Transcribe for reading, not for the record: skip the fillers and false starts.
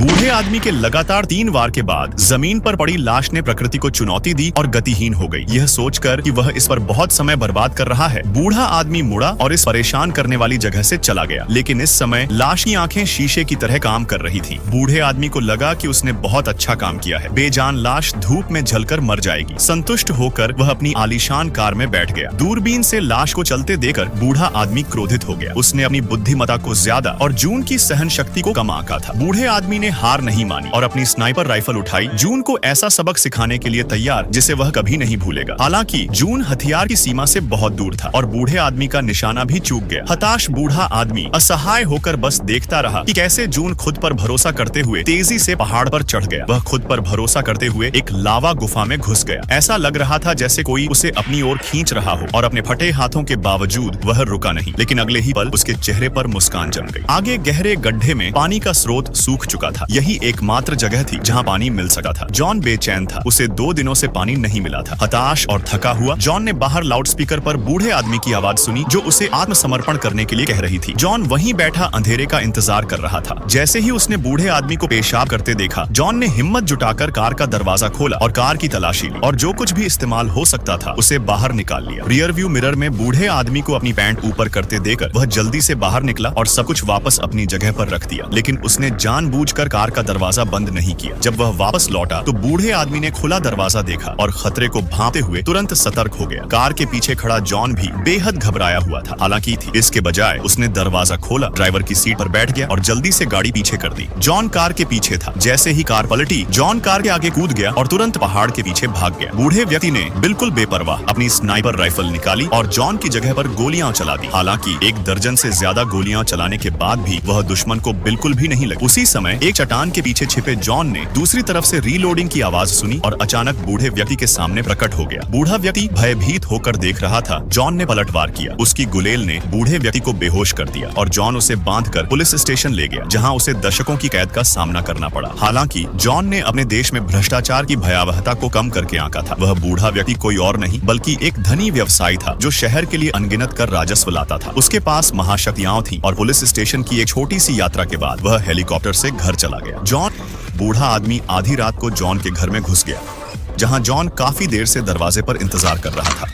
बूढ़े आदमी के लगातार 3 वार के बाद जमीन पर पड़ी लाश ने प्रकृति को चुनौती दी और गतिहीन हो गई। यह सोचकर कि वह इस पर बहुत समय बर्बाद कर रहा है, बूढ़ा आदमी मुड़ा और इस परेशान करने वाली जगह से चला गया। लेकिन इस समय लाश की आंखें शीशे की तरह काम कर रही थीं। बूढ़े आदमी को लगा कि उसने बहुत अच्छा काम किया है। बेजान लाश धूप में जलकर मर जाएगी। संतुष्ट होकर वह अपनी आलीशान कार में बैठ गया। दूरबीन से लाश को चलते देखकर बूढ़ा आदमी क्रोधित हो गया। उसने अपनी बुद्धिमत्ता को ज्यादा और जून की सहन शक्ति को कम आंका था। बूढ़े आदमी ने हार नहीं मानी और अपनी स्नाइपर राइफल उठाई, जून को ऐसा सबक सिखाने के लिए तैयार जिसे वह कभी नहीं भूलेगा। हालांकि जून हथियार की सीमा से बहुत दूर था और बूढ़े आदमी का निशाना भी चूक गया। हताश बूढ़ा आदमी असहाय होकर बस देखता रहा कि कैसे जून खुद पर भरोसा करते हुए तेजी से पहाड़ पर चढ़ गया। वह खुद पर भरोसा करते हुए एक लावा गुफा में घुस गया। ऐसा लग रहा था जैसे कोई उसे अपनी ओर खींच रहा हो और अपने फटे हाथों के बावजूद वह रुका नहीं। लेकिन अगले ही पल उसके चेहरे पर मुस्कान जम गई। आगे गहरे गड्ढे में पानी का स्रोत सूख चुका था। यही एकमात्र जगह थी जहां पानी मिल सका था। जॉन बेचैन था। उसे 2 दिनों से पानी नहीं मिला था। हताश और थका हुआ जॉन ने बाहर लाउडस्पीकर पर बूढ़े आदमी की आवाज सुनी जो उसे आत्मसमर्पण करने के लिए कह रही थी। जॉन वहीं बैठा अंधेरे का इंतजार कर रहा था। जैसे ही उसने बूढ़े आदमी को पेशाब करते देखा, जॉन ने हिम्मत जुटाकर कार का दरवाजा खोला और कार की तलाशी ली और जो कुछ भी इस्तेमाल हो सकता था उसे बाहर निकाल लिया। रियर व्यू मिरर में बूढ़े आदमी को अपनी पैंट ऊपर करते देखकर वह जल्दी से बाहर निकला और सब कुछ वापस अपनी जगह पर रख दिया। लेकिन उसने जानबूझकर कार का दरवाजा बंद नहीं किया। जब वह वापस लौटा तो बूढ़े आदमी ने खुला दरवाजा देखा और खतरे को भांपते हुए तुरंत सतर्क हो गया। कार के पीछे खड़ा जॉन भी बेहद घबराया हुआ था। हालांकि इसके बजाय उसने दरवाजा खोला, ड्राइवर की सीट पर बैठ गया और जल्दी से गाड़ी पीछे कर दी। जॉन कार के पीछे था। जैसे ही कार पलटी, जॉन कार के आगे कूद गया और तुरंत पहाड़ के पीछे भाग गया। बूढ़े व्यक्ति ने बिल्कुल बेपरवाह अपनी स्नाइपर राइफल निकाली और जॉन की जगह पर गोलियां चला दी। हालांकि 1 दर्जन से ज्यादा गोलियां चलाने के बाद भी वह दुश्मन को बिल्कुल भी नहीं लगी। उसी समय एक चट्टान के पीछे छिपे जॉन ने दूसरी तरफ से रीलोडिंग की आवाज सुनी और अचानक बूढ़े व्यक्ति के सामने प्रकट हो गया। बूढ़ा व्यक्ति भयभीत होकर देख रहा था। जॉन ने पलटवार किया। उसकी गुलेल ने बूढ़े व्यक्ति को बेहोश कर दिया और जॉन उसे बांधकर पुलिस स्टेशन ले गया, जहां उसे दशकों की कैद का सामना करना पड़ा। हालांकि जॉन ने अपने देश में भ्रष्टाचार की भयावहता को कम करके आंका था। वह बूढ़ा व्यक्ति कोई और नहीं बल्कि एक धनी व्यवसायी था जो शहर के लिए अनगिनत कर राजस्व लाता था। उसके पास महाशक्तियां थीं और पुलिस स्टेशन की एक छोटी सी यात्रा के बाद वह हेलीकॉप्टर से घर चला गया। जॉन बूढ़ा आदमी आधी रात को जॉन के घर में घुस गया, जहां जॉन काफी देर से दरवाजे पर इंतजार कर रहा था।